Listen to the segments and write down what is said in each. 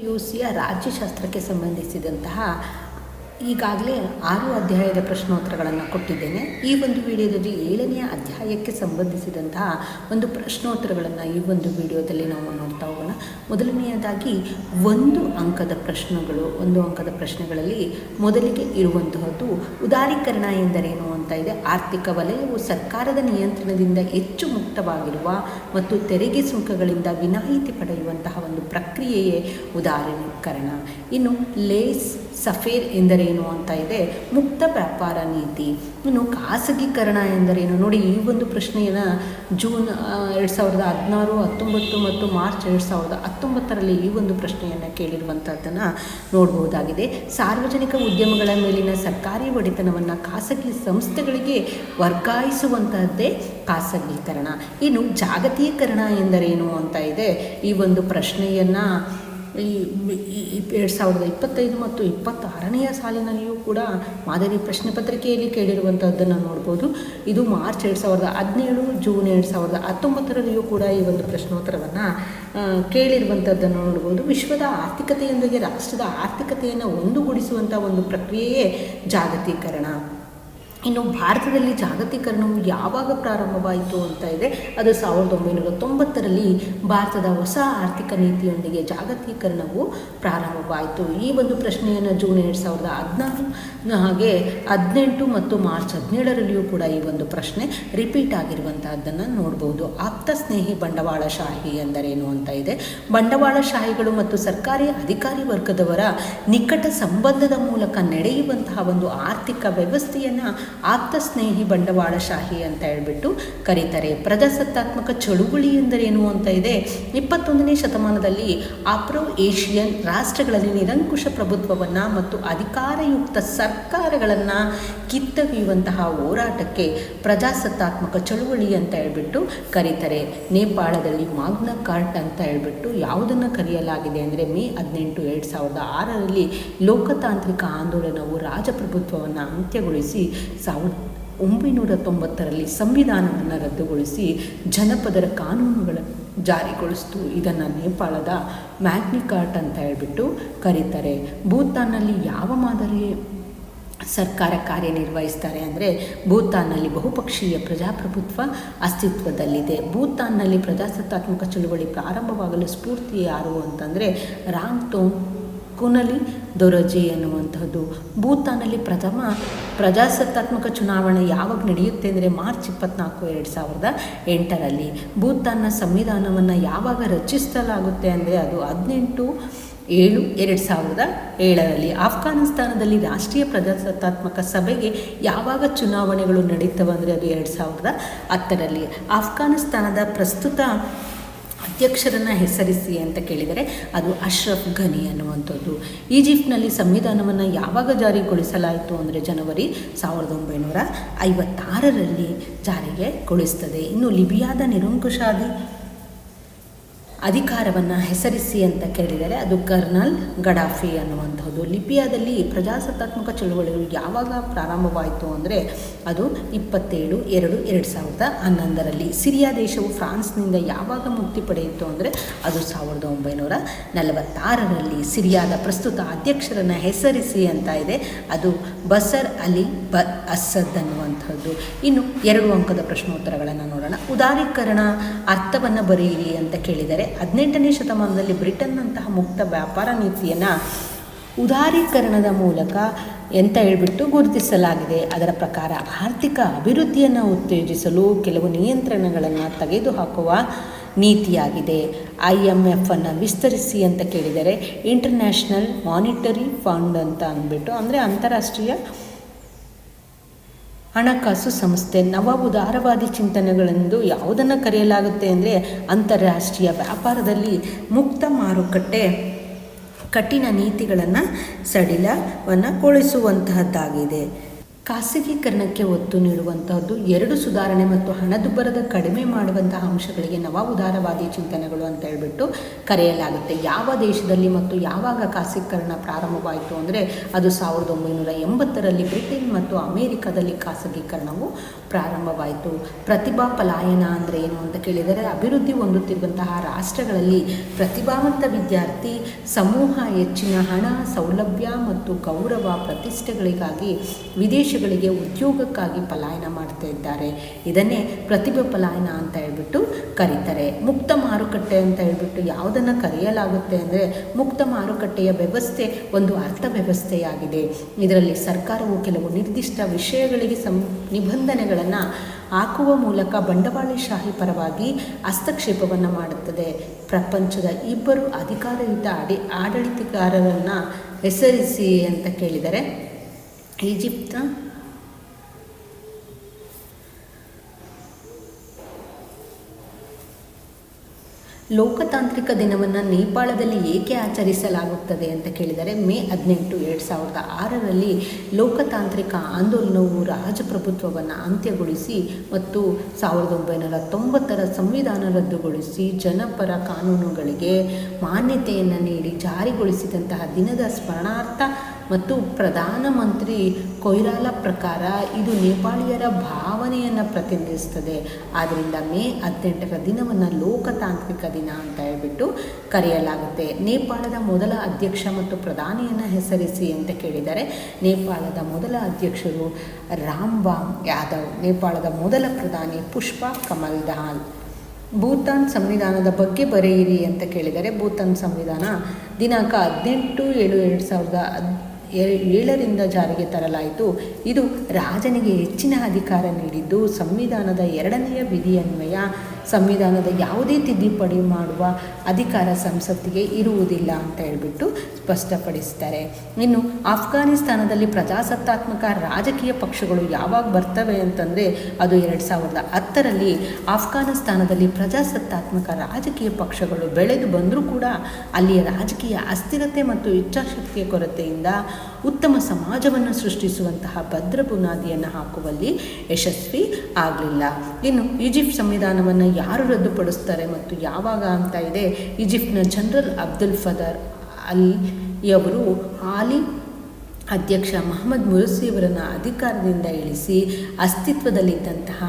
ಯುಸಿಯ ರಾಜ್ಯಶಾಸ್ತ್ರಕ್ಕೆ ಸಂಬಂಧಿಸಿದಂತಹ ಈಗಾಗಲೇ 6 ಅಧ್ಯಾಯದ ಪ್ರಶ್ನೋತ್ತರಗಳನ್ನು ಕೊಟ್ಟಿದ್ದೇನೆ. ಈ ಒಂದು ವಿಡಿಯೋದಲ್ಲಿ 7ನೇ ಅಧ್ಯಾಯಕ್ಕೆ ಸಂಬಂಧಿಸಿದಂತಹ ಒಂದು ಪ್ರಶ್ನೋತ್ತರಗಳನ್ನು ಈ ಒಂದು ವಿಡಿಯೋದಲ್ಲಿ ನಾವು ನೋಡ್ತಾ ಹೋಗೋಣ. ಮೊದಲನೆಯದಾಗಿ 1 ಅಂಕದ ಪ್ರಶ್ನೆಗಳಲ್ಲಿ ಮೊದಲಿಗೆ ಇರುವಂತಹದ್ದು ಉದಾರೀಕರಣ ಎಂದರೇನು ಅಂತ ಇದೆ. ಆರ್ಥಿಕ ವಲಯವು ಸರ್ಕಾರದ ನಿಯಂತ್ರಣದಿಂದ ಹೆಚ್ಚು ಮುಕ್ತವಾಗಿರುವ ಮತ್ತು ತೆರಿಗೆ ಸುಂಕಗಳಿಂದ ವಿನಾಯಿತಿ ಪಡೆಯುವಂತಹ ಒಂದು ಪ್ರಕ್ರಿಯೆಯೇ ಉದಾರೀಕರಣ. ಇನ್ನು ಲೇಸ್ ಸಫೇರ್ ಎಂದರೇನು ಅಂತ ಇದೆ. ಮುಕ್ತ ವ್ಯಾಪಾರ ನೀತಿ. ಇನ್ನು ಖಾಸಗೀಕರಣ ಎಂದರೇನು ನೋಡಿ. ಈ ಒಂದು ಪ್ರಶ್ನೆಯನ್ನು ಜೂನ್ 2016, 19 ಮತ್ತು ಮಾರ್ಚ್ 2019ರಲ್ಲಿ ಈ ಒಂದು ಪ್ರಶ್ನೆಯನ್ನು ಕೇಳಿರುವಂಥದ್ದನ್ನು ನೋಡಬಹುದಾಗಿದೆ. ಸಾರ್ವಜನಿಕ ಉದ್ಯಮಗಳ ಮೇಲಿನ ಸರ್ಕಾರಿ ಒಡೆತನವನ್ನು ಖಾಸಗಿ ಸಂಸ್ಥೆಗಳಿಗೆ ವರ್ಗಾಯಿಸುವಂತಹದ್ದೇ ಖಾಸಗೀಕರಣ. ಇನ್ನು ಜಾಗತೀಕರಣ ಎಂದರೇನು ಅಂತ ಇದೆ. ಈ ಒಂದು ಪ್ರಶ್ನೆಯನ್ನು 2025 ಮತ್ತು 26ನೇ ಸಾಲಿನಲ್ಲಿಯೂ ಕೂಡ ಮಾದರಿ ಪ್ರಶ್ನೆ ಪತ್ರಿಕೆಯಲ್ಲಿ ಕೇಳಿರುವಂಥದ್ದನ್ನು ನೋಡ್ಬೋದು. ಇದು ಮಾರ್ಚ್ 2017, ಜೂನ್ 2019ರಲ್ಲಿಯೂ ಕೂಡ ಈ ಒಂದು ಪ್ರಶ್ನೋತ್ತರವನ್ನು ಕೇಳಿರುವಂಥದ್ದನ್ನು ನೋಡ್ಬೋದು. ವಿಶ್ವದ ಆರ್ಥಿಕತೆಯೊಂದಿಗೆ ರಾಷ್ಟ್ರದ ಆರ್ಥಿಕತೆಯನ್ನು ಒಂದುಗೂಡಿಸುವಂಥ ಒಂದು ಪ್ರಕ್ರಿಯೆಯೇ ಜಾಗತೀಕರಣ. ಇನ್ನು ಭಾರತದಲ್ಲಿ ಜಾಗತೀಕರಣವು ಯಾವಾಗ ಪ್ರಾರಂಭವಾಯಿತು ಅಂತ ಇದೆ. ಅದು 1990ರಲ್ಲಿ ಭಾರತದ ಹೊಸ ಆರ್ಥಿಕ ನೀತಿಯೊಂದಿಗೆ ಜಾಗತೀಕರಣವು ಪ್ರಾರಂಭವಾಯಿತು. ಈ ಒಂದು ಪ್ರಶ್ನೆಯನ್ನು ಜೂನ್ 2016 ಹಾಗೆ 18 ಮತ್ತು ಮಾರ್ಚ್ 17ರಲ್ಲಿಯೂ ಕೂಡ ಈ ಒಂದು ಪ್ರಶ್ನೆ ರಿಪೀಟ್ ಆಗಿರುವಂತಹದ್ದನ್ನು ನೋಡ್ಬೋದು. ಆಪ್ತ ಸ್ನೇಹಿ ಬಂಡವಾಳಶಾಹಿ ಎಂದರೇನು ಅಂತ ಇದೆ. ಬಂಡವಾಳಶಾಹಿಗಳು ಮತ್ತು ಸರ್ಕಾರಿ ಅಧಿಕಾರಿ ವರ್ಗದವರ ನಿಕಟ ಸಂಬಂಧದ ಮೂಲಕ ನಡೆಯುವಂತಹ ಒಂದು ಆರ್ಥಿಕ ವ್ಯವಸ್ಥೆಯನ್ನು ಆಪ್ತ ಸ್ನೇಹಿ ಬಂಡವಾಳಶಾಹಿ ಅಂತ ಹೇಳ್ಬಿಟ್ಟು ಕರೀತಾರೆ. ಪ್ರಜಾಸತ್ತಾತ್ಮಕ ಚಳುವಳಿ ಎಂದರೇನು ಅಂತ ಇದೆ. 21ನೇ ಶತಮಾನದಲ್ಲಿ ಆಫ್ರೋ ಏಷಿಯನ್ ರಾಷ್ಟ್ರಗಳಲ್ಲಿ ನಿರಂಕುಶ ಪ್ರಭುತ್ವವನ್ನು ಮತ್ತು ಅಧಿಕಾರಯುಕ್ತ ಸರ್ಕಾರಗಳನ್ನು ಕಿತ್ತೊಗೆಯುವಂತಹ ಹೋರಾಟಕ್ಕೆ ಪ್ರಜಾಸತ್ತಾತ್ಮಕ ಚಳುವಳಿ ಅಂತ ಹೇಳ್ಬಿಟ್ಟು ಕರೀತಾರೆ. ನೇಪಾಳದಲ್ಲಿ ಮಾಗ್ನಾ ಕಾರ್ಟ್ ಅಂತ ಹೇಳ್ಬಿಟ್ಟು ಯಾವುದನ್ನು ಕರೆಯಲಾಗಿದೆ ಅಂದರೆ ಮೇ 18, 2006ರಲ್ಲಿ ಲೋಕತಾಂತ್ರಿಕ ಆಂದೋಲನವು ರಾಜಪ್ರಭುತ್ವವನ್ನು ಅಂತ್ಯಗೊಳಿಸಿ 1990ರಲ್ಲಿ ಸಂವಿಧಾನವನ್ನು ರದ್ದುಗೊಳಿಸಿ ಜನಪದರ ಕಾನೂನುಗಳನ್ನು ಜಾರಿಗೊಳಿಸಿತು. ಇದನ್ನು ನೇಪಾಳದ ಮ್ಯಾಗ್ನಾ ಕಾರ್ಟ್ ಅಂತ ಹೇಳ್ಬಿಟ್ಟು ಕರೀತಾರೆ. ಭೂತಾನ್ನಲ್ಲಿ ಯಾವ ಮಾದರಿ ಸರ್ಕಾರ ಕಾರ್ಯನಿರ್ವಹಿಸ್ತಾರೆ ಅಂದರೆ ಭೂತಾನ್ನಲ್ಲಿ ಬಹುಪಕ್ಷೀಯ ಪ್ರಜಾಪ್ರಭುತ್ವ ಅಸ್ತಿತ್ವದಲ್ಲಿದೆ. ಭೂತಾನ್ನಲ್ಲಿ ಪ್ರಜಾಸತ್ತಾತ್ಮಕ ಚಳುವಳಿ ಪ್ರಾರಂಭವಾಗಲು ಸ್ಫೂರ್ತಿ ಯಾರು ಅಂತಂದರೆ ರಾಮ್ತೋಂಗ್ ಕುನಲಿ ದೊರಜಿ ಎನ್ನುವಂಥದ್ದು. ಭೂತಾನಲ್ಲಿ ಪ್ರಥಮ ಪ್ರಜಾಸತ್ತಾತ್ಮಕ ಚುನಾವಣೆ ಯಾವಾಗ ನಡೆಯುತ್ತೆ ಅಂದರೆ ಮಾರ್ಚ್ 24, 2008ರಲ್ಲಿ. ಭೂತಾನ್ನ ಸಂವಿಧಾನವನ್ನು ಯಾವಾಗ ರಚಿಸಲಾಗುತ್ತೆ ಅಂದರೆ ಅದು 18/7/2007ರಲ್ಲಿ. ಆಫ್ಘಾನಿಸ್ತಾನದಲ್ಲಿ ರಾಷ್ಟ್ರೀಯ ಪ್ರಜಾಸತ್ತಾತ್ಮಕ ಸಭೆಗೆ ಯಾವಾಗ ಚುನಾವಣೆಗಳು ನಡೀತವೆ ಅಂದರೆ ಅದು 2010ರಲ್ಲಿ. ಆಫ್ಘಾನಿಸ್ತಾನದ ಪ್ರಸ್ತುತ ಅಧ್ಯಕ್ಷರನ್ನು ಹೆಸರಿಸಿ ಅಂತ ಕೇಳಿದರೆ ಅದು ಅಶ್ರಫ್ ಘನಿ ಅನ್ನುವಂಥದ್ದು. ಈಜಿಪ್ಟ್ನಲ್ಲಿ ಸಂವಿಧಾನವನ್ನು ಯಾವಾಗ ಜಾರಿಗೊಳಿಸಲಾಯಿತು ಅಂದರೆ ಜನವರಿ 1956ರಲ್ಲಿ ಜಾರಿಗೆ ಗೊಳಿಸ್ತದೆ. ಇನ್ನು ಲಿಬಿಯಾದ ನಿರಂಕುಶಾದಿ ಅಧಿಕಾರವನ್ನು ಹೆಸರಿಸಿ ಅಂತ ಕೇಳಿದರೆ ಅದು ಕರ್ನಲ್ ಗಡಾಫಿ ಅನ್ನುವಂಥದ್ದು. ಲಿಬಿಯಾದಲ್ಲಿ ಪ್ರಜಾಸತ್ತಾತ್ಮಕ ಚಳುವಳಿಗಳು ಯಾವಾಗ ಪ್ರಾರಂಭವಾಯಿತು ಅಂದರೆ ಅದು 27/2/2011ರಲ್ಲಿ. ಸಿರಿಯಾ ದೇಶವು ಫ್ರಾನ್ಸ್ನಿಂದ ಯಾವಾಗ ಮುಕ್ತಿ ಪಡೆಯಿತು ಅಂದರೆ ಅದು 1946ರಲ್ಲಿ. ಸಿರಿಯಾದ ಪ್ರಸ್ತುತ ಅಧ್ಯಕ್ಷರನ್ನು ಹೆಸರಿಸಿ ಅಂತ ಇದೆ. ಅದು ಬಸರ್ ಅಲಿ ಅಸದ್ ಅನ್ನುವಂಥದ್ದು. ಇನ್ನು 2 ಅಂಕದ ಪ್ರಶ್ನೋತ್ತರಗಳನ್ನು ನೋಡೋಣ. ಉದಾರೀಕರಣ ಅರ್ಥವನ್ನು ಬರೆಯಿರಿ ಅಂತ ಕೇಳಿದರೆ 18ನೇ ಶತಮಾನದಲ್ಲಿ ಬ್ರಿಟನ್ನಂತಹ ಮುಕ್ತ ವ್ಯಾಪಾರ ನೀತಿಯನ್ನು ಉದಾರೀಕರಣದ ಮೂಲಕ ಅಂತ ಹೇಳ್ಬಿಟ್ಟು ಗುರುತಿಸಲಾಗಿದೆ. ಅದರ ಪ್ರಕಾರ ಆರ್ಥಿಕ ಅಭಿವೃದ್ಧಿಯನ್ನು ಉತ್ತೇಜಿಸಲು ಕೆಲವು ನಿಯಂತ್ರಣಗಳನ್ನು ತೆಗೆದುಹಾಕುವ ನೀತಿಯಾಗಿದೆ. IMF ಅನ್ನು ವಿಸ್ತರಿಸಿ ಅಂತ ಕೇಳಿದರೆ ಇಂಟರ್ನ್ಯಾಷನಲ್ ಮಾನಿಟರಿ ಫಂಡ್ ಅಂತ ಅಂದ್ಬಿಟ್ಟು ಅಂದರೆ ಅಂತಾರಾಷ್ಟ್ರೀಯ ಹಣಕಾಸು ಸಂಸ್ಥೆ. ನವ ಉದಾರವಾದಿ ಚಿಂತನೆಗಳೆಂದು ಯಾವುದನ್ನು ಕರೆಯಲಾಗುತ್ತೆ ಅಂದರೆ ಅಂತಾರಾಷ್ಟ್ರೀಯ ವ್ಯಾಪಾರದಲ್ಲಿ ಮುಕ್ತ ಮಾರುಕಟ್ಟೆ ಕಠಿಣ ನೀತಿಗಳನ್ನು ಸಡಿಲವನ್ನು ಗೊಳಿಸುವಂತಹದ್ದಾಗಿದೆ. ಖಾಸಗೀಕರಣಕ್ಕೆ ಒತ್ತು ನೀಡುವಂತಹದ್ದು, ಎರಡು ಸುಧಾರಣೆ ಮತ್ತು ಹಣದುಬ್ಬರದ ಕಡಿಮೆ ಮಾಡುವಂತಹ ಅಂಶಗಳಿಗೆ ನವ ಉದಾರವಾದಿ ಚಿಂತನೆಗಳು ಅಂತ ಹೇಳ್ಬಿಟ್ಟು ಕರೆಯಲಾಗುತ್ತೆ. ಯಾವ ದೇಶದಲ್ಲಿ ಮತ್ತು ಯಾವಾಗ ಖಾಸಗೀಕರಣ ಪ್ರಾರಂಭವಾಯಿತು ಅಂದರೆ ಅದು 1980ರಲ್ಲಿ ಬ್ರಿಟನ್ ಮತ್ತು ಅಮೇರಿಕಾದಲ್ಲಿ ಖಾಸಗೀಕರಣವು ಪ್ರಾರಂಭವಾಯಿತು. ಪ್ರತಿಭಾ ಪಲಾಯನ ಅಂದರೆ ಏನು ಅಂತ ಕೇಳಿದರೆ, ಅಭಿವೃದ್ಧಿ ಹೊಂದುತ್ತಿರುವಂತಹ ರಾಷ್ಟ್ರಗಳಲ್ಲಿ ಪ್ರತಿಭಾವಂತ ವಿದ್ಯಾರ್ಥಿ ಸಮೂಹ ಹೆಚ್ಚಿನ ಹಣ, ಸೌಲಭ್ಯ ಮತ್ತು ಗೌರವ ಪ್ರತಿಷ್ಠೆಗಳಿಗಾಗಿ ವಿದೇಶಗಳಿಗೆ ಉದ್ಯೋಗಕ್ಕಾಗಿ ಪಲಾಯನ ಮಾಡ್ತಾ ಇದ್ದಾರೆ. ಇದನ್ನೇ ಪ್ರತಿಭೆ ಪಲಾಯನ ಅಂತ ಹೇಳ್ಬಿಟ್ಟು ಕರೀತಾರೆ. ಮುಕ್ತ ಮಾರುಕಟ್ಟೆ ಅಂತ ಹೇಳ್ಬಿಟ್ಟು ಯಾವುದನ್ನು ಕರೆಯಲಾಗುತ್ತೆ ಅಂದರೆ, ಮುಕ್ತ ಮಾರುಕಟ್ಟೆಯ ವ್ಯವಸ್ಥೆ ಒಂದು ಅರ್ಥವ್ಯವಸ್ಥೆಯಾಗಿದೆ. ಇದರಲ್ಲಿ ಸರ್ಕಾರವು ಕೆಲವು ನಿರ್ದಿಷ್ಟ ವಿಷಯಗಳಿಗೆ ನಿಬಂಧನೆಗಳನ್ನು ಹಾಕುವ ಮೂಲಕ ಬಂಡವಾಳಶಾಹಿ ಪರವಾಗಿ ಹಸ್ತಕ್ಷೇಪವನ್ನು ಮಾಡುತ್ತದೆ. ಪ್ರಪಂಚದ ಇಬ್ಬರು ಅಧಿಕಾರಯುತ ಆಡಳಿತಗಾರರನ್ನು ಹೆಸರಿಸಿ ಅಂತ ಕೇಳಿದರೆ, ಈಜಿಪ್ಟ್ನ ಲೋಕತಾಂತ್ರಿಕ ದಿನವನ್ನು ನೇಪಾಳದಲ್ಲಿ ಏಕೆ ಆಚರಿಸಲಾಗುತ್ತದೆ ಅಂತ ಕೇಳಿದರೆ, ಮೇ 18, 2006ರಲ್ಲಿ ಲೋಕತಾಂತ್ರಿಕ ಆಂದೋಲನವು ರಾಜಪ್ರಭುತ್ವವನ್ನು ಅಂತ್ಯಗೊಳಿಸಿ ಮತ್ತು 1990ರ ಸಂವಿಧಾನ ರದ್ದುಗೊಳಿಸಿ ಜನಪರ ಕಾನೂನುಗಳಿಗೆ ಮಾನ್ಯತೆಯನ್ನು ನೀಡಿ ಜಾರಿಗೊಳಿಸಿದಂತಹ ದಿನದ ಸ್ಮರಣಾರ್ಥ ಮತ್ತು ಪ್ರಧಾನಮಂತ್ರಿ ಕೊಯ್ರಾಲಾ ಪ್ರಕಾರ ಇದು ನೇಪಾಳಿಯರ ಭಾವನೆಯನ್ನು ಪ್ರತಿನಿಧಿಸುತ್ತದೆ. ಆದ್ದರಿಂದ ಮೇ 18ರ ದಿನವನ್ನು ಲೋಕತಾಂತ್ರಿಕ ದಿನ ಅಂತ ಹೇಳ್ಬಿಟ್ಟು ಕರೆಯಲಾಗುತ್ತೆ. ನೇಪಾಳದ ಮೊದಲ ಅಧ್ಯಕ್ಷ ಮತ್ತು ಪ್ರಧಾನಿಯನ್ನು ಹೆಸರಿಸಿ ಅಂತ ಕೇಳಿದರೆ, ನೇಪಾಳದ ಮೊದಲ ಅಧ್ಯಕ್ಷರು ರಾಮ್ಬಾಮ್ ಯಾದವ್, ನೇಪಾಳದ ಮೊದಲ ಪ್ರಧಾನಿ ಪುಷ್ಪಾ ಕಮಲ್ ದಹಾಲ್. ಭೂತಾನ್ ಸಂವಿಧಾನದ ಬಗ್ಗೆ ಬರೆಯಿರಿ ಅಂತ ಕೇಳಿದರೆ, ಭೂತಾನ್ ಸಂವಿಧಾನ ದಿನಾಂಕ 18/7/2007ರಿಂದ ಜಾರಿಗೆ ತರಲಾಯಿತು. ಇದು ರಾಜನಿಗೆ ಹೆಚ್ಚಿನ ಅಧಿಕಾರ ನೀಡಿದ್ದು, ಸಂವಿಧಾನದ 2ನೇ ವಿಧಿಯನ್ವಯ ಸಂವಿಧಾನದ ಯಾವುದೇ ತಿದ್ದುಪಡಿ ಮಾಡುವ ಅಧಿಕಾರ ಸಂಸತ್ತಿಗೆ ಇರುವುದಿಲ್ಲ ಅಂತ ಹೇಳ್ಬಿಟ್ಟು ಸ್ಪಷ್ಟಪಡಿಸ್ತಾರೆ. ಇನ್ನು ಆಫ್ಘಾನಿಸ್ತಾನದಲ್ಲಿ ಪ್ರಜಾಸತ್ತಾತ್ಮಕ ರಾಜಕೀಯ ಪಕ್ಷಗಳು ಯಾವಾಗ ಬರ್ತವೆ ಅಂತಂದರೆ, ಅದು 2010ರಲ್ಲಿ ಆಫ್ಘಾನಿಸ್ತಾನದಲ್ಲಿ ಪ್ರಜಾಸತ್ತಾತ್ಮಕ ರಾಜಕೀಯ ಪಕ್ಷಗಳು ಬೆಳೆದು ಬಂದರೂ ಕೂಡ ಅಲ್ಲಿಯ ರಾಜಕೀಯ ಅಸ್ಥಿರತೆ ಮತ್ತು ಇಚ್ಛಾಶಕ್ತಿಯ ಕೊರತೆಯಿಂದ ಉತ್ತಮ ಸಮಾಜವನ್ನು ಸೃಷ್ಟಿಸುವಂತಹ ಭದ್ರ ಬುನಾದಿಯನ್ನು ಹಾಕುವಲ್ಲಿ ಯಶಸ್ವಿ ಆಗಲಿಲ್ಲ. ಇನ್ನು ಈಜಿಪ್ಟ್ ಸಂವಿಧಾನವನ್ನು ಯಾರು ರದ್ದುಪಡಿಸ್ತಾರೆ ಮತ್ತು ಯಾವಾಗ ಅಂತ ಇದೆ, ಈಜಿಪ್ಟ್ನ ಜನರಲ್ ಅಬ್ದುಲ್ ಫದರ್ ಅಲಿಯವರು ಹಾಲಿ ಅಧ್ಯಕ್ಷ ಮೊಹಮ್ಮದ್ ಮುರ್ಸಿಯವರನ್ನು ಅಧಿಕಾರದಿಂದ ಇಳಿಸಿ ಅಸ್ತಿತ್ವದಲ್ಲಿದ್ದಂತಹ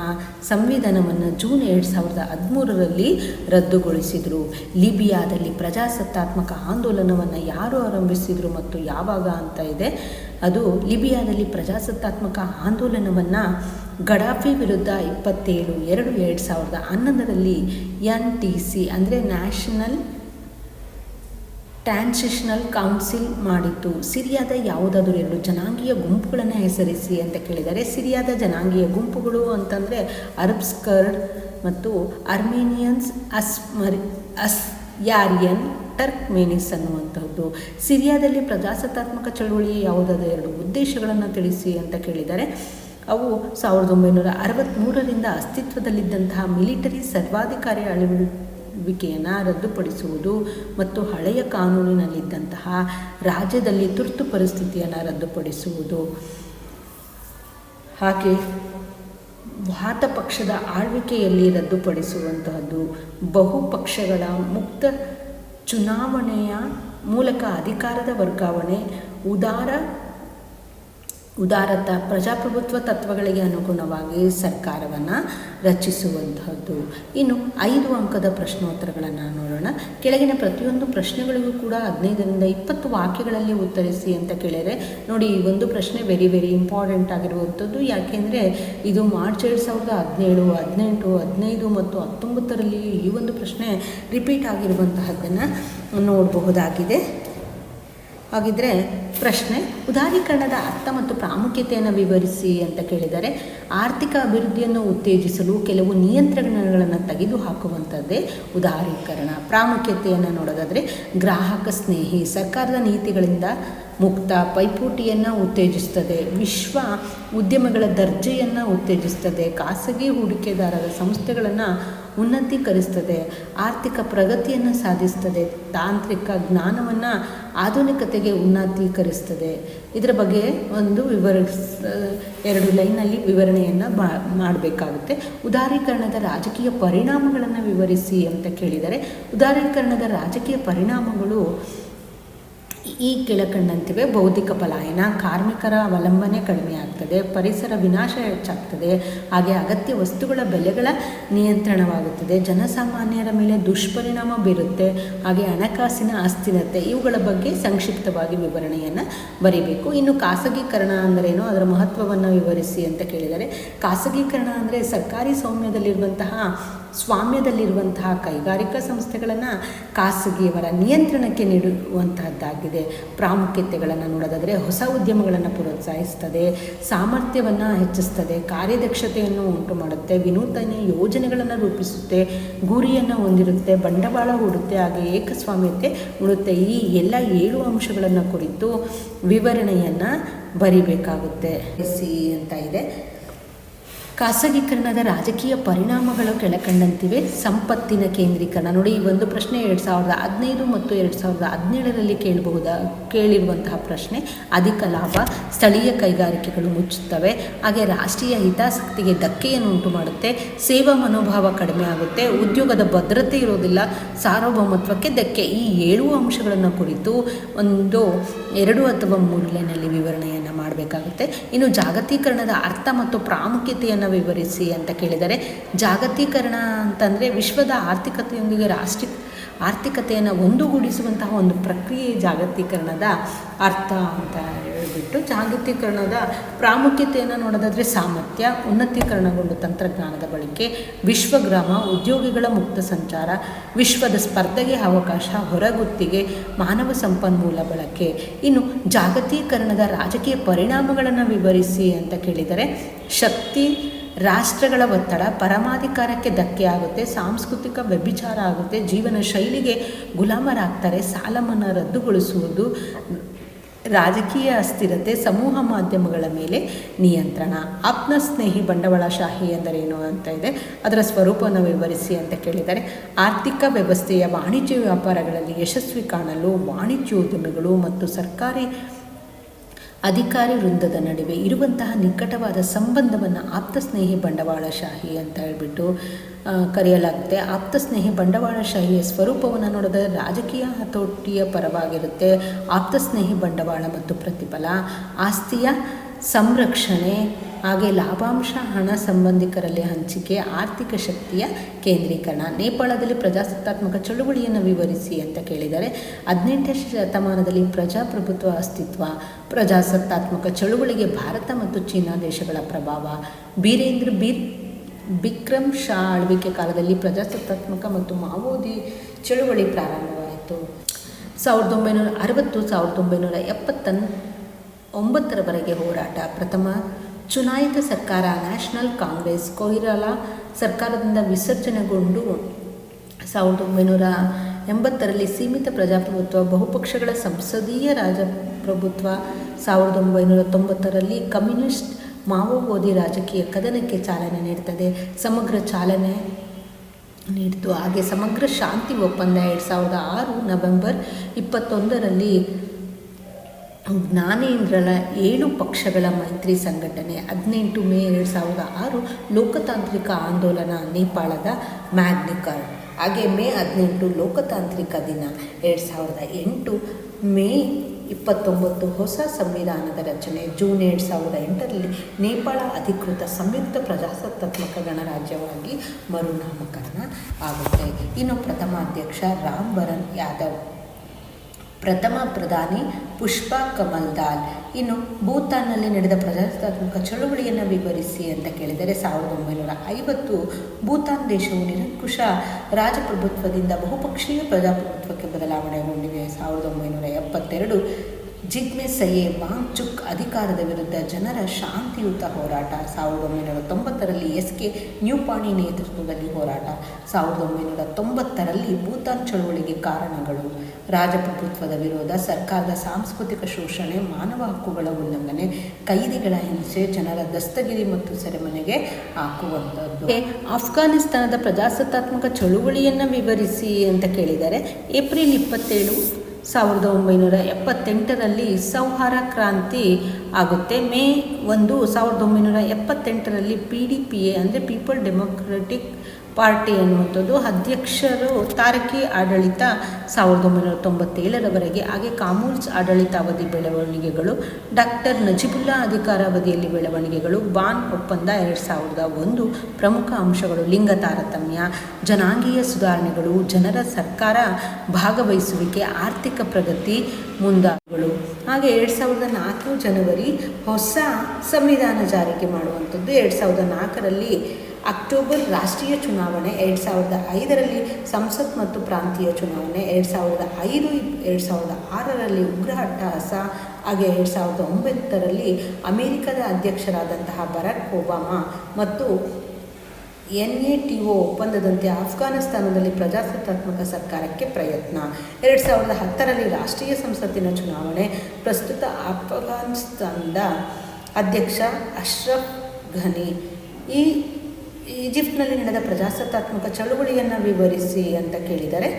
ಸಂವಿಧಾನವನ್ನು ಜೂನ್ 2013ರಲ್ಲಿ ರದ್ದುಗೊಳಿಸಿದರು. ಲಿಬಿಯಾದಲ್ಲಿ ಪ್ರಜಾಸತ್ತಾತ್ಮಕ ಆಂದೋಲನವನ್ನು ಯಾರು ಆರಂಭಿಸಿದರು ಮತ್ತು ಯಾವಾಗ ಅಂತ ಇದೆ, ಅದು ಲಿಬಿಯಾದಲ್ಲಿ ಪ್ರಜಾಸತ್ತಾತ್ಮಕ ಆಂದೋಲನವನ್ನು ಗಡಾಫಿ ವಿರುದ್ಧ 27/2/2011ರಲ್ಲಿ NTC ಅಂದರೆ ನ್ಯಾಷನಲ್ ಟ್ರಾನ್ಸಿಷನಲ್ ಕೌನ್ಸಿಲ್ ಮಾಡಿತ್ತು. ಸಿರಿಯಾದ ಯಾವುದಾದರೂ 2 ಜನಾಂಗೀಯ ಗುಂಪುಗಳನ್ನು ಹೆಸರಿಸಿ ಅಂತ ಕೇಳಿದರೆ, ಸಿರಿಯಾದ ಜನಾಂಗೀಯ ಗುಂಪುಗಳು ಅಂತಂದರೆ ಅರಬ್ಸ್ ಕರ್ಡ್ ಮತ್ತು ಅರ್ಮೇನಿಯನ್ಸ್, ಅಸ್ಯಾರಿಯನ್, ಟರ್ಕ್ಮೇನಿಸ್ ಅನ್ನುವಂಥದ್ದು. ಸಿರಿಯಾದಲ್ಲಿ ಪ್ರಜಾಸತ್ತಾತ್ಮಕ ಚಳುವಳಿಯ ಯಾವುದಾದರೂ 2 ಉದ್ದೇಶಗಳನ್ನು ತಿಳಿಸಿ ಅಂತ ಕೇಳಿದರೆ, ಅವು 1963ರಿಂದ ಅಸ್ತಿತ್ವದಲ್ಲಿದ್ದಂತಹ ಮಿಲಿಟರಿ ಸರ್ವಾಧಿಕಾರಿ ಆಳ್ವಿಕೆಯನ್ನು ರದ್ದುಪಡಿಸುವುದು ಮತ್ತು ಹಳೆಯ ಕಾನೂನಿನಲ್ಲಿದ್ದಂತಹ ರಾಜ್ಯದಲ್ಲಿ ತುರ್ತು ಪರಿಸ್ಥಿತಿಯನ್ನು ರದ್ದುಪಡಿಸುವುದು. ಹಾಗೆ ವಾತ ಪಕ್ಷದ ಆಳ್ವಿಕೆಯಲ್ಲಿ ರದ್ದುಪಡಿಸುವಂತಹದ್ದು, ಬಹುಪಕ್ಷಗಳ ಮುಕ್ತ ಚುನಾವಣೆಯ ಮೂಲಕ ಅಧಿಕಾರದ ವರ್ಗಾವಣೆ, ಉದಾರತ ಪ್ರಜಾಪ್ರಭುತ್ವ ತತ್ವಗಳಿಗೆ ಅನುಗುಣವಾಗಿ ಸರ್ಕಾರವನ್ನು ರಚಿಸುವಂತಹದ್ದು. ಇನ್ನು 5 ಅಂಕದ ಪ್ರಶ್ನೋತ್ತರಗಳನ್ನು ನೋಡೋಣ. ಕೆಳಗಿನ ಪ್ರತಿಯೊಂದು ಪ್ರಶ್ನೆಗಳಿಗೂ ಕೂಡ 15ರಿಂದ 20 ವಾಕ್ಯಗಳಲ್ಲಿ ಉತ್ತರಿಸಿ ಅಂತ ಕೇಳಿದರೆ, ನೋಡಿ ಈ ಒಂದು ಪ್ರಶ್ನೆ ವೆರಿ ಇಂಪಾರ್ಟೆಂಟ್ ಆಗಿರುವಂಥದ್ದು. ಯಾಕೆಂದರೆ ಇದು ಮಾರ್ಚ್ 2017, 18, 15 ಮತ್ತು 19ರಲ್ಲಿ ಈ ಒಂದು ಪ್ರಶ್ನೆ ರಿಪೀಟ್ ಆಗಿರುವಂತಹದ್ದನ್ನು ನೋಡಬಹುದಾಗಿದೆ. ಹಾಗಿದ್ರೆ ಪ್ರಶ್ನೆ, ಉದಾರೀಕರಣದ ಅರ್ಥ ಮತ್ತು ಪ್ರಾಮುಖ್ಯತೆಯನ್ನು ವಿವರಿಸಿ ಅಂತ ಕೇಳಿದರೆ, ಆರ್ಥಿಕ ಅಭಿವೃದ್ಧಿಯನ್ನು ಉತ್ತೇಜಿಸಲು ಕೆಲವು ನಿಯಂತ್ರಣಗಳನ್ನು ತೆಗೆದುಹಾಕುವಂಥದ್ದೇ ಉದಾರೀಕರಣ. ಪ್ರಾಮುಖ್ಯತೆಯನ್ನು ನೋಡೋದಾದರೆ, ಗ್ರಾಹಕ ಸ್ನೇಹಿ ಸರ್ಕಾರದ ನೀತಿಗಳಿಂದ ಮುಕ್ತ ಪೈಪೋಟಿಯನ್ನು ಉತ್ತೇಜಿಸ್ತದೆ, ವಿಶ್ವ ಉದ್ಯಮಗಳ ದರ್ಜೆಯನ್ನು ಉತ್ತೇಜಿಸ್ತದೆ, ಖಾಸಗಿ ಹೂಡಿಕೆದಾರರ ಸಂಸ್ಥೆಗಳನ್ನು ಉನ್ನತೀಕರಿಸ್ತದೆ, ಆರ್ಥಿಕ ಪ್ರಗತಿಯನ್ನು ಸಾಧಿಸ್ತದೆ, ತಾಂತ್ರಿಕ ಜ್ಞಾನವನ್ನು ಆಧುನಿಕತೆಗೆ ಉನ್ನತೀಕರಿಸ್ತದೆ. ಇದರ ಬಗ್ಗೆ ಒಂದು 2 ಲೈನಲ್ಲಿ ವಿವರಣೆಯನ್ನು ಮಾಡಬೇಕಾಗುತ್ತೆ. ಉದಾರೀಕರಣದ ರಾಜಕೀಯ ಪರಿಣಾಮಗಳನ್ನು ವಿವರಿಸಿ ಅಂತ ಕೇಳಿದರೆ, ಉದಾರೀಕರಣದ ರಾಜಕೀಯ ಪರಿಣಾಮಗಳು ಈ ಕೆಳಕಂಡಂತಿವೆ. ಬೌದ್ಧಿಕ ಪಲಾಯನ, ಕಾರ್ಮಿಕರ ಅವಲಂಬನೆ ಕಡಿಮೆ ಆಗ್ತದೆ, ಪರಿಸರ ವಿನಾಶ ಹೆಚ್ಚಾಗ್ತದೆ, ಹಾಗೆ ಅಗತ್ಯ ವಸ್ತುಗಳ ಬೆಲೆಗಳ ನಿಯಂತ್ರಣವಾಗುತ್ತದೆ, ಜನಸಾಮಾನ್ಯರ ಮೇಲೆ ದುಷ್ಪರಿಣಾಮ ಬೀರುತ್ತೆ, ಹಾಗೆ ಹಣಕಾಸಿನ ಅಸ್ಥಿರತೆ. ಇವುಗಳ ಬಗ್ಗೆ ಸಂಕ್ಷಿಪ್ತವಾಗಿ ವಿವರಣೆಯನ್ನು ಬರೀಬೇಕು. ಇನ್ನು ಖಾಸಗೀಕರಣ ಅಂದರೇನು, ಅದರ ಮಹತ್ವವನ್ನು ವಿವರಿಸಿ ಅಂತ ಕೇಳಿದರೆ, ಖಾಸಗೀಕರಣ ಅಂದರೆ ಸರ್ಕಾರಿ ಸ್ವಾಮ್ಯದಲ್ಲಿರುವಂತಹ ಕೈಗಾರಿಕಾ ಸಂಸ್ಥೆಗಳನ್ನು ಖಾಸಗಿಯವರ ನಿಯಂತ್ರಣಕ್ಕೆ ನೀಡುವಂತಹದ್ದಾಗಿದೆ. ಪ್ರಾಮುಖ್ಯತೆಗಳನ್ನು ನೋಡೋದಾದರೆ, ಹೊಸ ಉದ್ಯಮಗಳನ್ನು ಪ್ರೋತ್ಸಾಹಿಸ್ತದೆ, ಸಾಮರ್ಥ್ಯವನ್ನು ಹೆಚ್ಚಿಸ್ತದೆ, ಕಾರ್ಯದಕ್ಷತೆಯನ್ನು ಉಂಟು ಮಾಡುತ್ತೆ, ವಿನೂತನ ಯೋಜನೆಗಳನ್ನು ರೂಪಿಸುತ್ತೆ, ಗುರಿಯನ್ನು ಹೊಂದಿರುತ್ತೆ, ಬಂಡವಾಳ ಹೂಡುತ್ತೆ, ಹಾಗೆ ಏಕಸ್ವಾಮ್ಯತೆ ಉಳುತ್ತೆ. ಈ ಎಲ್ಲ 7 ಅಂಶಗಳನ್ನು ಕುರಿತು ವಿವರಣೆಯನ್ನು ಬರಿಬೇಕಾಗುತ್ತೆ ಅಂತ ಇದೆ. ಖಾಸಗೀಕರಣದ ರಾಜಕೀಯ ಪರಿಣಾಮಗಳು ಕೆಳಕಂಡಂತಿವೆ. ಸಂಪತ್ತಿನ ಕೇಂದ್ರೀಕರಣ. ನೋಡಿ, ಈ ಒಂದು ಪ್ರಶ್ನೆ 2015 ಮತ್ತು 2017ರಲ್ಲಿ ಕೇಳಿರುವಂತಹ ಪ್ರಶ್ನೆ. ಅಧಿಕ ಲಾಭ, ಸ್ಥಳೀಯ ಕೈಗಾರಿಕೆಗಳು ಮುಚ್ಚುತ್ತವೆ, ಹಾಗೆ ರಾಷ್ಟ್ರೀಯ ಹಿತಾಸಕ್ತಿಗೆ ಧಕ್ಕೆಯನ್ನು ಉಂಟು ಮಾಡುತ್ತೆ, ಸೇವಾ ಮನೋಭಾವ ಕಡಿಮೆ ಆಗುತ್ತೆ, ಉದ್ಯೋಗದ ಭದ್ರತೆ ಇರೋದಿಲ್ಲ, ಸಾರ್ವಭೌಮತ್ವಕ್ಕೆ ಧಕ್ಕೆ. ಈ 7 ಅಂಶಗಳನ್ನು ಕುರಿತು 2 ಅಥವಾ 3 ಲೈನಲ್ಲಿ ವಿವರಣೆಯನ್ನು ಮಾಡಬೇಕಾಗುತ್ತೆ. ಇನ್ನು ಜಾಗತೀಕರಣದ ಅರ್ಥ ಮತ್ತು ಪ್ರಾಮುಖ್ಯತೆಯನ್ನು ವಿವರಿಸಿ ಅಂತ ಕೇಳಿದರೆ, ಜಾಗತೀಕರಣ ಅಂತಂದರೆ ವಿಶ್ವದ ಆರ್ಥಿಕತೆಯೊಂದಿಗೆ ಆರ್ಥಿಕತೆಯನ್ನು ಒಂದುಗೂಡಿಸುವಂತಹ ಒಂದು ಪ್ರಕ್ರಿಯೆ ಜಾಗತೀಕರಣದ ಅರ್ಥ ಅಂತ ಹೇಳ್ಬಿಟ್ಟು, ಜಾಗತೀಕರಣದ ಪ್ರಾಮುಖ್ಯತೆಯನ್ನು ನೋಡೋದಾದರೆ ಸಾಮರ್ಥ್ಯ, ಉನ್ನತೀಕರಣಗೊಂಡ ತಂತ್ರಜ್ಞಾನದ ಬಳಕೆ, ವಿಶ್ವಗ್ರಾಮ, ಉದ್ಯೋಗಿಗಳ ಮುಕ್ತ ಸಂಚಾರ, ವಿಶ್ವದ ಸ್ಪರ್ಧೆಗೆ ಅವಕಾಶ, ಹೊರಗುತ್ತಿಗೆ, ಮಾನವ ಸಂಪನ್ಮೂಲ ಬಳಕೆ. ಇನ್ನು ಜಾಗತೀಕರಣದ ರಾಜಕೀಯ ಪರಿಣಾಮಗಳನ್ನು ವಿವರಿಸಿ ಅಂತ ಕೇಳಿದರೆ, ಶಕ್ತಿ, ರಾಷ್ಟ್ರಗಳ ಒತ್ತಡ, ಪರಮಾಧಿಕಾರಕ್ಕೆ ಧಕ್ಕೆ ಆಗುತ್ತೆ, ಸಾಂಸ್ಕೃತಿಕ ವ್ಯಭಿಚಾರ ಆಗುತ್ತೆ, ಜೀವನ ಶೈಲಿಗೆ ಗುಲಾಮರಾಗ್ತಾರೆ, ಸಾಲ ಮನ್ನಾ ರದ್ದುಗೊಳಿಸುವುದು, ರಾಜಕೀಯ ಅಸ್ಥಿರತೆ, ಸಮೂಹ ಮಾಧ್ಯಮಗಳ ಮೇಲೆ ನಿಯಂತ್ರಣ. ಆತ್ಮಸ್ನೇಹಿ ಬಂಡವಾಳಶಾಹಿ ಎಂದರೇನು ಅಂತ ಇದೆ, ಅದರ ಸ್ವರೂಪವನ್ನು ವಿವರಿಸಿ ಅಂತ ಕೇಳಿದರೆ, ಆರ್ಥಿಕ ವ್ಯವಸ್ಥೆಯ ವಾಣಿಜ್ಯ ವ್ಯಾಪಾರಗಳಲ್ಲಿ ಯಶಸ್ವಿ ಕಾಣಲು ವಾಣಿಜ್ಯೋದ್ಯಮಿಗಳು ಮತ್ತು ಸರ್ಕಾರಿ ಅಧಿಕಾರಿ ವೃಂದದ ನಡುವೆ ಇರುವಂತಹ ನಿಕಟವಾದ ಸಂಬಂಧವನ್ನು ಆಪ್ತಸ್ನೇಹಿ ಬಂಡವಾಳಶಾಹಿ ಅಂತ ಹೇಳ್ಬಿಟ್ಟು ಕರೆಯಲಾಗುತ್ತೆ. ಆಪ್ತಸ್ನೇಹಿ ಬಂಡವಾಳಶಾಹಿಯ ಸ್ವರೂಪವನ್ನು ನೋಡಿದರೆ ರಾಜಕೀಯ ಹತೋಟಿಯ ಪರವಾಗಿರುತ್ತೆ. ಆಪ್ತಸ್ನೇಹಿ ಬಂಡವಾಳ ಮತ್ತು ಪ್ರತಿಫಲ, ಆಸ್ತಿಯ ಸಂರಕ್ಷಣೆ, ಹಾಗೆ ಲಾಭಾಂಶ, ಹಣ ಸಂಬಂಧಿಕರಲ್ಲಿ ಹಂಚಿಕೆ, ಆರ್ಥಿಕ ಶಕ್ತಿಯ ಕೇಂದ್ರೀಕರಣ. ನೇಪಾಳದಲ್ಲಿ ಪ್ರಜಾಸತ್ತಾತ್ಮಕ ಚಳುವಳಿಯನ್ನು ವಿವರಿಸಿ ಅಂತ ಕೇಳಿದರೆ, 18ನೇ ಶತಮಾನದಲ್ಲಿ ಪ್ರಜಾಪ್ರಭುತ್ವ ಅಸ್ತಿತ್ವ, ಪ್ರಜಾಸತ್ತಾತ್ಮಕ ಚಳುವಳಿಗೆ ಭಾರತ ಮತ್ತು ಚೀನಾ ದೇಶಗಳ ಪ್ರಭಾವ, ಬಿಕ್ರಮ್ ಶಾ ಆಳ್ವಿಕೆ ಕಾಲದಲ್ಲಿ ಪ್ರಜಾಸತ್ತಾತ್ಮಕ ಮತ್ತು ಮಾವೋದಿ ಚಳುವಳಿ ಪ್ರಾರಂಭವಾಯಿತು. 1960-1979ರವರೆಗೆ ಹೋರಾಟ. ಪ್ರಥಮ ಚುನಾಯಿತ ಸರ್ಕಾರ ನ್ಯಾಷನಲ್ ಕಾಂಗ್ರೆಸ್ ಕೊಯಿರಾಲಾ ಸರ್ಕಾರದಿಂದ ವಿಸರ್ಜನೆಗೊಂಡು 1980ರಲ್ಲಿ ಸೀಮಿತ ಪ್ರಜಾಪ್ರಭುತ್ವ, ಬಹುಪಕ್ಷಗಳ ಸಂಸದೀಯ ರಾಜಪ್ರಭುತ್ವ. 1990ರಲ್ಲಿ ಕಮ್ಯುನಿಸ್ಟ್ ಮಾವೋವಾದಿ ರಾಜಕೀಯ ಕದನಕ್ಕೆ ಚಾಲನೆ ನೀಡುತ್ತದೆ, ಸಮಗ್ರ ಚಾಲನೆ ನೀಡಿತು. ಹಾಗೆ ಸಮಗ್ರ ಶಾಂತಿ ಒಪ್ಪಂದ 2006 ನವೆಂಬರ್ 21ರಲ್ಲಿ ಜ್ಞಾನೇಂದ್ರಳ 7 ಪಕ್ಷಗಳ ಮೈತ್ರಿ ಸಂಘಟನೆ. 18 ಮೇ 2006 ಲೋಕತಾಂತ್ರಿಕ ಆಂದೋಲನ ನೇಪಾಳದ ಮ್ಯಾಗ್ನಿಕಾರ್ಡ್. ಹಾಗೆ ಮೇ 18 ಲೋಕತಾಂತ್ರಿಕ ದಿನ. 2008 ಮೇ 29 ಹೊಸ ಸಂವಿಧಾನದ ರಚನೆ. ಜೂನ್ 2008ರಲ್ಲಿ ನೇಪಾಳ ಅಧಿಕೃತ ಸಂಯುಕ್ತ ಪ್ರಜಾಸತ್ತಾತ್ಮಕ ಗಣರಾಜ್ಯವಾಗಿ ಮರುನಾಮಕರಣ ಆಗುತ್ತೆ. ಇನ್ನು ಪ್ರಥಮ ಅಧ್ಯಕ್ಷ ರಾಮ್ ವರನ್ ಯಾದವ್, ಪ್ರಥಮ ಪ್ರಧಾನಿ ಪುಷ್ಪಾ ಕಮಲ್ ದಾಲ್. ಇನ್ನು ಭೂತಾನ್ನಲ್ಲಿ ನಡೆದ ಪ್ರಜಾಸತ್ತಾತ್ಮಕ ಚಳುವಳಿಯನ್ನು ವಿವರಿಸಿ ಅಂತ ಕೇಳಿದರೆ, 1950 ಭೂತಾನ್ ದೇಶವು ನಿರಂಕುಶ ರಾಜಪ್ರಭುತ್ವದಿಂದ ಬಹುಪಕ್ಷೀಯ ಪ್ರಜಾಪ್ರಭುತ್ವಕ್ಕೆ ಬದಲಾವಣೆಗೊಂಡಿದೆ. 1972 ಜಿಗ್ಮೆ ಸಯೆ ವಾಂಗ್ಚುಕ್ ಅಧಿಕಾರದ ವಿರುದ್ಧ ಜನರ ಶಾಂತಿಯುತ ಹೋರಾಟ 1990ರಲ್ಲಿ ಎಸ್.ಕೆ. ನ್ಯೂಪಾಣಿ ನೇತೃತ್ವದಲ್ಲಿ ಹೋರಾಟ 1990ರಲ್ಲಿ ಭೂತಾನ್ ಚಳುವಳಿಗೆ ಕಾರಣಗಳು ರಾಜಪ್ರಭುತ್ವದ ವಿರೋಧ ಸರ್ಕಾರದ ಸಾಂಸ್ಕೃತಿಕ ಶೋಷಣೆ ಮಾನವ ಹಕ್ಕುಗಳ ಉಲ್ಲಂಘನೆ ಕೈದಿಗಳ ಹಿಂಸೆ ಜನರ ದಸ್ತಗಿರಿ ಮತ್ತು ಸೆರೆಮನೆಗೆ ಹಾಕುವಂಥದ್ದು. ಅಫ್ಘಾನಿಸ್ತಾನದ ಪ್ರಜಾಸತ್ತಾತ್ಮಕ ಚಳುವಳಿಯನ್ನು ವಿವರಿಸಿ ಅಂತ ಕೇಳಿದ್ದಾರೆ. ಏಪ್ರಿಲ್ 27, 1978ರಲ್ಲಿ ಸೌಹಾರ ಕ್ರಾಂತಿ ಆಗುತ್ತೆ. ಮೇ 1, 1978ರಲ್ಲಿ PDPA ಅಂದರೆ ಪೀಪಲ್ ಡೆಮೊಕ್ರೆಟಿಕ್ ಪಾರ್ಟಿ ಅನ್ನುವಂಥದ್ದು ಅಧ್ಯಕ್ಷರು ತಾರಕಿ ಆಡಳಿತ 1997ರವರೆಗೆ. ಹಾಗೆ ಕಾಮೂಲ್ಸ್ ಆಡಳಿತಾವಧಿ ಬೆಳವಣಿಗೆಗಳು, ಡಾಕ್ಟರ್ ನಜಿಬುಲ್ಲಾ ಅಧಿಕಾರಾವಧಿಯಲ್ಲಿ ಬೆಳವಣಿಗೆಗಳು, ಬಾನ್ ಒಪ್ಪಂದ 2001 ಪ್ರಮುಖ ಅಂಶಗಳು ಲಿಂಗ ತಾರತಮ್ಯ, ಜನಾಂಗೀಯ ಸುಧಾರಣೆಗಳು, ಜನರ ಸರ್ಕಾರ ಭಾಗವಹಿಸುವಿಕೆ, ಆರ್ಥಿಕ ಪ್ರಗತಿ ಮುಂದಾದವುಗಳು. ಹಾಗೆ 2004 ಜನವರಿ ಹೊಸ ಸಂವಿಧಾನ ಜಾರಿಗೆ ಮಾಡುವಂಥದ್ದು. 2004ರಲ್ಲಿ ಅಕ್ಟೋಬರ್ ರಾಷ್ಟ್ರೀಯ ಚುನಾವಣೆ, 2005ರಲ್ಲಿ ಸಂಸತ್ ಮತ್ತು ಪ್ರಾಂತೀಯ ಚುನಾವಣೆ, 2005, 2006ರಲ್ಲಿ ಉಗ್ರ ಅಟ್ಟಹಾಸ, ಹಾಗೆ 2009ರಲ್ಲಿ ಅಮೆರಿಕದ ಅಧ್ಯಕ್ಷರಾದಂತಹ ಬರಾಕ್ ಒಬಾಮಾ ಮತ್ತು NATO ಒಪ್ಪಂದದಂತೆ ಅಫ್ಘಾನಿಸ್ತಾನದಲ್ಲಿ ಪ್ರಜಾಸತ್ತಾತ್ಮಕ ಸರ್ಕಾರಕ್ಕೆ ಪ್ರಯತ್ನ. 2010ರಲ್ಲಿ ರಾಷ್ಟ್ರೀಯ ಸಂಸತ್ತಿನ ಚುನಾವಣೆ. ಪ್ರಸ್ತುತ ಅಫ್ಘಾನಿಸ್ತಾನದ ಅಧ್ಯಕ್ಷ ಅಶ್ರಫ್ ಘನಿ. ಈಜಿಪ್ಟ್ನಲ್ಲಿ ನಡೆದ ಪ್ರಜಾಸತ್ತಾತ್ಮಕ ಚಳುವಳಿಯನ್ನು ವಿವರಿಸಿ ಅಂತ ಕೇಳಿದರೆ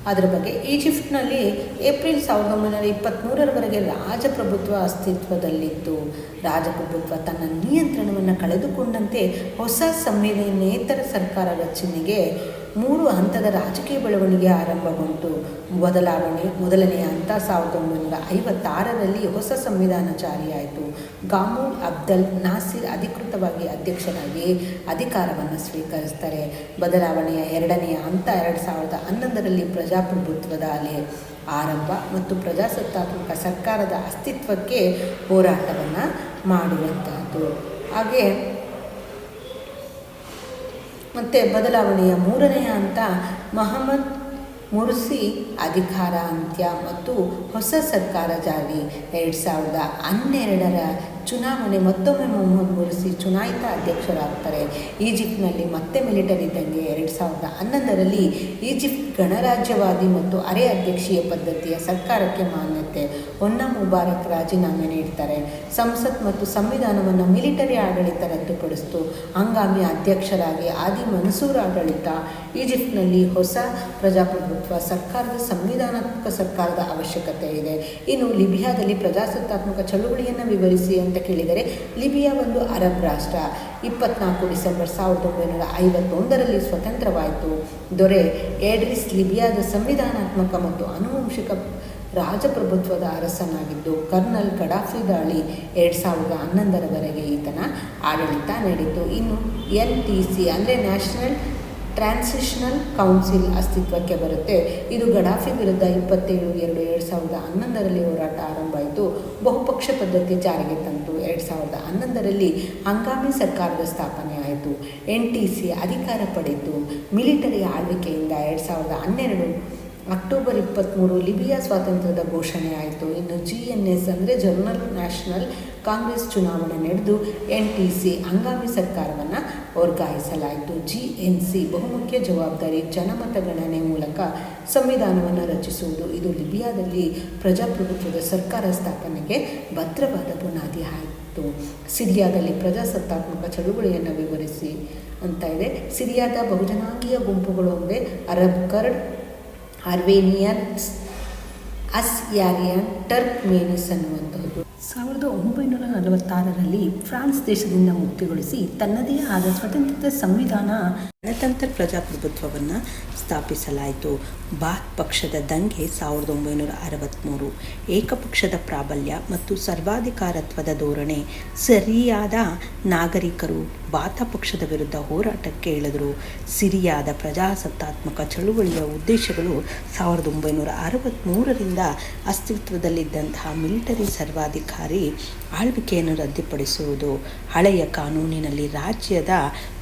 ಅದರ ಬಗ್ಗೆ. ಈಜಿಪ್ಟ್ನಲ್ಲಿ ಏಪ್ರಿಲ್ 1923ರವರೆಗೆ ರಾಜಪ್ರಭುತ್ವ ಅಸ್ತಿತ್ವದಲ್ಲಿತ್ತು. ರಾಜಪ್ರಭುತ್ವ ತನ್ನ ನಿಯಂತ್ರಣವನ್ನು ಕಳೆದುಕೊಂಡಂತೆ ಹೊಸ ಸಂವಿಧಾನೇತರ ಸರ್ಕಾರ ರಚನೆಗೆ 3 ಹಂತದ ರಾಜಕೀಯ ಬೆಳವಣಿಗೆ ಆರಂಭಗೊಂಡು ಮೊದಲನೆಯ ಹಂತ 1956ರಲ್ಲಿ ಹೊಸ ಸಂವಿಧಾನ ಜಾರಿಯಾಯಿತು. ಗಾಮೂಲ್ ಅಬ್ದಲ್ ನಾಸಿರ್ ಅಧಿಕೃತವಾಗಿ ಅಧ್ಯಕ್ಷರಾಗಿ ಅಧಿಕಾರವನ್ನು ಸ್ವೀಕರಿಸ್ತಾರೆ. ಬದಲಾವಣೆಯ ಎರಡನೆಯ ಹಂತ 2011ರಲ್ಲಿ ಪ್ರಜಾಪ್ರಭುತ್ವದ ಅಲೆ ಆರಂಭ ಮತ್ತು ಪ್ರಜಾಸತ್ತಾತ್ಮಕ ಸರ್ಕಾರದ ಅಸ್ತಿತ್ವಕ್ಕೆ ಹೋರಾಟವನ್ನು ಮಾಡುವಂತಹದ್ದು. ಹಾಗೆ ಮತ್ತು ಬದಲಾವಣೆಯ 3ನೆಯ ಹಂತ ಮೊಹಮ್ಮದ್ ಮುರ್ಸಿ ಅಧಿಕಾರ ಅಂತ್ಯ ಮತ್ತು ಹೊಸ ಸರ್ಕಾರ ಜಾರಿ. 2012ರ ಚುನಾವಣೆ ಮತ್ತೊಮ್ಮೆ ಮೊಹಮ್ಮದ್ ಮುರ್ಸಿ ಚುನಾಯಿತ ಅಧ್ಯಕ್ಷರಾಗ್ತಾರೆ. ಈಜಿಪ್ಟ್ನಲ್ಲಿ ಮತ್ತೆ ಮಿಲಿಟರಿ ದಂಗೆ. 2011ರಲ್ಲಿ ಈಜಿಪ್ಟ್ ಗಣರಾಜ್ಯವಾದಿ ಮತ್ತು ಅರೆ ಅಧ್ಯಕ್ಷೀಯ ಪದ್ಧತಿಯ ಸರ್ಕಾರಕ್ಕೆ ಮಾನ್ಯತೆ. ಹೊನ್ನ ಮುಬಾರಕ್ ರಾಜೀನಾಮೆ ನೀಡ್ತಾರೆ. ಸಂಸತ್ ಮತ್ತು ಸಂವಿಧಾನವನ್ನು ಮಿಲಿಟರಿ ಆಡಳಿತ ರದ್ದುಪಡಿಸಿತು. ಹಂಗಾಮಿ ಅಧ್ಯಕ್ಷರಾಗಿ ಆದಿ ಮನ್ಸೂರ್ ಆಡಳಿತ. ಈಜಿಪ್ಟ್ನಲ್ಲಿ ಹೊಸ ಪ್ರಜಾಪ್ರಭುತ್ವ ಸರ್ಕಾರದ ಸಂವಿಧಾನಾತ್ಮಕ ಸರ್ಕಾರದ ಅವಶ್ಯಕತೆ ಇದೆ. ಇನ್ನು ಲಿಬಿಯಾದಲ್ಲಿ ಪ್ರಜಾಸತ್ತಾತ್ಮಕ ಚಳುವಳಿಯನ್ನು ವಿವರಿಸಿ ಅಂತ ಕೇಳಿದರೆ, ಲಿಬಿಯಾ ಒಂದು ಅರಬ್ ರಾಷ್ಟ್ರ. 24 ಡಿಸೆಂಬರ್ 1951ರಲ್ಲಿ ಸ್ವತಂತ್ರವಾಯಿತು. ದೊರೆ ಏಡ್ರಿಸ್ ಲಿಬಿಯಾದ ಸಂವಿಧಾನಾತ್ಮಕ ಮತ್ತು ಆನುವಂಶಿಕ ರಾಜಪ್ರಭುತ್ವದ ಅರಸನಾಗಿದ್ದು, ಕರ್ನಲ್ ಗಡಾಫಿ ದಾಳಿ 2011ರವರೆಗೆ ಈತನ ಆಡಳಿತ ನಡೆಯಿತು. ಇನ್ನು NTC ಅಂದರೆ ನ್ಯಾಷನಲ್ ಟ್ರಾನ್ಸಿಷನಲ್ ಕೌನ್ಸಿಲ್ ಅಸ್ತಿತ್ವಕ್ಕೆ ಬರುತ್ತೆ. ಇದು ಗಡಾಫಿ ವಿರುದ್ಧ 27/2/2011ರಲ್ಲಿ ಹೋರಾಟ ಆರಂಭ ಆಯಿತು. ಬಹುಪಕ್ಷ ಪದ್ಧತಿ ಜಾರಿಗೆ ತಂತು. 2011ರಲ್ಲಿ ಹಂಗಾಮಿ ಸರ್ಕಾರದ ಸ್ಥಾಪನೆ ಆಯಿತು. NTC ಅಧಿಕಾರ ಪಡೆಯಿತು. ಮಿಲಿಟರಿ ಆಳ್ವಿಕೆಯಿಂದ 2012 ಅಕ್ಟೋಬರ್ 23 ಲಿಬಿಯಾ ಸ್ವಾತಂತ್ರ್ಯದ ಘೋಷಣೆ ಆಯಿತು. ಇನ್ನು GNS ಅಂದರೆ ಜರ್ನಲ್ ನ್ಯಾಷನಲ್ ಕಾಂಗ್ರೆಸ್ ಚುನಾವಣೆ ನಡೆದು NTC ಹಂಗಾಮಿ ಸರ್ಕಾರವನ್ನು ವರ್ಗಾಯಿಸಲಾಯಿತು. GNC ಬಹುಮುಖ್ಯ ಜವಾಬ್ದಾರಿ ಜನಮತ ಗಣನೆ ಮೂಲಕ ಸಂವಿಧಾನವನ್ನು ರಚಿಸುವುದು. ಇದು ಲಿಬಿಯಾದಲ್ಲಿ ಪ್ರಜಾಪ್ರಭುತ್ವದ ಸರ್ಕಾರ ಸ್ಥಾಪನೆಗೆ ಭದ್ರವಾದ ಬುನಾದಿ ಆಯಿತು. ಸಿರಿಯಾದಲ್ಲಿ ಪ್ರಜಾಸತ್ತಾತ್ಮಕ ಚಳುವಳಿಯನ್ನು ವಿವರಿಸಿ ಅಂತ ಇದೆ. ಸಿರಿಯಾದ ಬಹುಜನಾಂಗೀಯ ಗುಂಪುಗಳು ಅಂದರೆ ಅರಬ್ ಕರ್ಡ್, ಅರ್ಮೇನಿಯನ್, ಅಸ್ಯಾರಿಯನ್, ಟರ್ಕ್ಮೇನಿಸ್ ಅನ್ನುವಂಥದ್ದು. 1946ರಲ್ಲಿ ಫ್ರಾನ್ಸ್ ದೇಶದಿಂದ ಮುಕ್ತಿಗೊಳಿಸಿ ತನ್ನದೇ ಆದ ಸ್ವತಂತ್ರ ಸಂವಿಧಾನ ಗಣತಂತ್ರ ಪ್ರಜಾಪ್ರಭುತ್ವವನ್ನು ಸ್ಥಾಪಿಸಲಾಯಿತು. ಬಾತ್ ಪಕ್ಷದ ದಂಗೆ 1963, ಏಕಪಕ್ಷದ ಪ್ರಾಬಲ್ಯ ಮತ್ತು ಸರ್ವಾಧಿಕಾರತ್ವದ ಧೋರಣೆ. ಸಿರಿಯಾದ ನಾಗರಿಕರು ಬಾತ ಪಕ್ಷದ ವಿರುದ್ಧ ಹೋರಾಟಕ್ಕೆ ಇಳಿದರು. ಸಿರಿಯಾದ ಪ್ರಜಾಸತ್ತಾತ್ಮಕ ಚಳುವಳಿಯ ಉದ್ದೇಶಗಳು 1963ರಿಂದ ಅಸ್ತಿತ್ವದಲ್ಲಿದ್ದಂತಹ ಮಿಲಿಟರಿ ಸರ್ವಾಧಿಕಾರಿ ಆಳ್ವಿಕೆಯನ್ನು ರದ್ದುಪಡಿಸುವುದು, ಹಳೆಯ ಕಾನೂನಿನಲ್ಲಿ ರಾಜ್ಯದ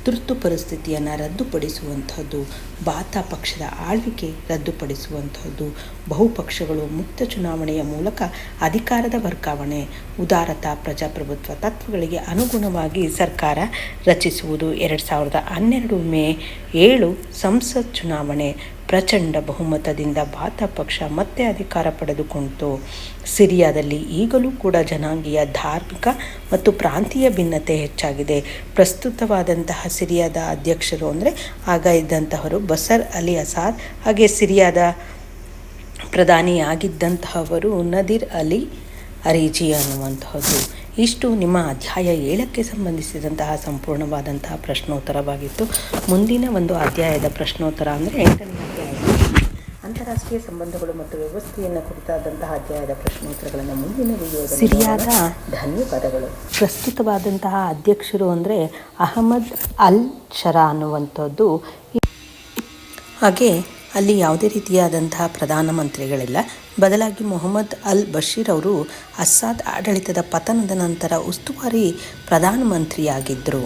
ತುರ್ತು ಪರಿಸ್ಥಿತಿಯನ್ನು ರದ್ದುಪಡಿಸುವಂಥದ್ದು, ಬಾತಾ ಪಕ್ಷದ ಆಳ್ವಿಕೆ ರದ್ದುಪಡಿಸುವಂಥದ್ದು, ಬಹುಪಕ್ಷಗಳು ಮುಕ್ತ ಚುನಾವಣೆಯ ಮೂಲಕ ಅಧಿಕಾರದ ವರ್ಗಾವಣೆ, ಉದಾರತಾ ಪ್ರಜಾಪ್ರಭುತ್ವ ತತ್ವಗಳಿಗೆ ಅನುಗುಣವಾಗಿ ಸರ್ಕಾರ ರಚಿಸುವುದು, 2012 ಮೇ 7 ಸಂಸತ್ ಚುನಾವಣೆ, ಪ್ರಚಂಡ ಬಹುಮತದಿಂದ ಬಾತಾ ಪಕ್ಷ ಮತ್ತೆ ಅಧಿಕಾರ ಪಡೆದುಕೊಂಡಿತು. ಸಿರಿಯಾದಲ್ಲಿ ಈಗಲೂ ಕೂಡ ಜನಾಂಗೀಯ, ಧಾರ್ಮಿಕ ಮತ್ತು ಪ್ರಾಂತೀಯ ಭಿನ್ನತೆ ಹೆಚ್ಚಾಗಿದೆ. ಪ್ರಸ್ತುತವಾದಂತಹ ಸಿರಿಯಾದ ಅಧ್ಯಕ್ಷರು ಅಂದರೆ ಆಗ ಇದ್ದಂತಹವರು ಬಸರ್ ಅಲಿ ಅಸಾದ್, ಹಾಗೆ ಸಿರಿಯಾದ ಪ್ರಧಾನಿಯಾಗಿದ್ದಂತಹವರು ನದೀರ್ ಅಲಿ ಅರಿಜಿ ಅನ್ನುವಂತಹದ್ದು. ಇಷ್ಟು ನಿಮ್ಮ ಅಧ್ಯಾಯ 7ಕ್ಕೆ ಸಂಬಂಧಿಸಿದಂತಹ ಸಂಪೂರ್ಣವಾದಂತಹ ಪ್ರಶ್ನೋತ್ತರವಾಗಿತ್ತು. ಮುಂದಿನ ಒಂದು ಅಧ್ಯಾಯದ ಪ್ರಶ್ನೋತ್ತರ ಅಂದರೆ 8ನೇ ಅಧ್ಯಾಯ, ಅಂತಾರಾಷ್ಟ್ರೀಯ ಸಂಬಂಧಗಳು ಮತ್ತು ವ್ಯವಸ್ಥೆಯನ್ನು ಕುರಿತಾದಂತಹ ಅಧ್ಯಾಯದ ಪ್ರಶ್ನೋತ್ತರಗಳನ್ನು ಮುಂದಿನ ವಿಡಿಯೋದಲ್ಲಿ. ಸಿರಿಯಾದ ಧನ್ಯವಾದಗಳು. ಪ್ರಸ್ತುತವಾದಂತಹ ಅಧ್ಯಕ್ಷರು ಅಂದರೆ ಅಹಮದ್ ಅಲ್ ಶರಾ ಅನ್ನುವಂಥದ್ದು. ಹಾಗೆ ಅಲ್ಲಿ ಯಾವುದೇ ರೀತಿಯಾದಂತಹ ಪ್ರಧಾನಮಂತ್ರಿಗಳಿಲ್ಲ, ಬದಲಾಗಿ ಮೊಹಮ್ಮದ್ ಅಲ್ ಬಶೀರ್ ಅವರು ಅಸ್ಸಾದ್ ಆಡಳಿತದ ಪತನದ ನಂತರ ಉಸ್ತುವಾರಿ ಪ್ರಧಾನಮಂತ್ರಿಯಾಗಿದ್ದರು.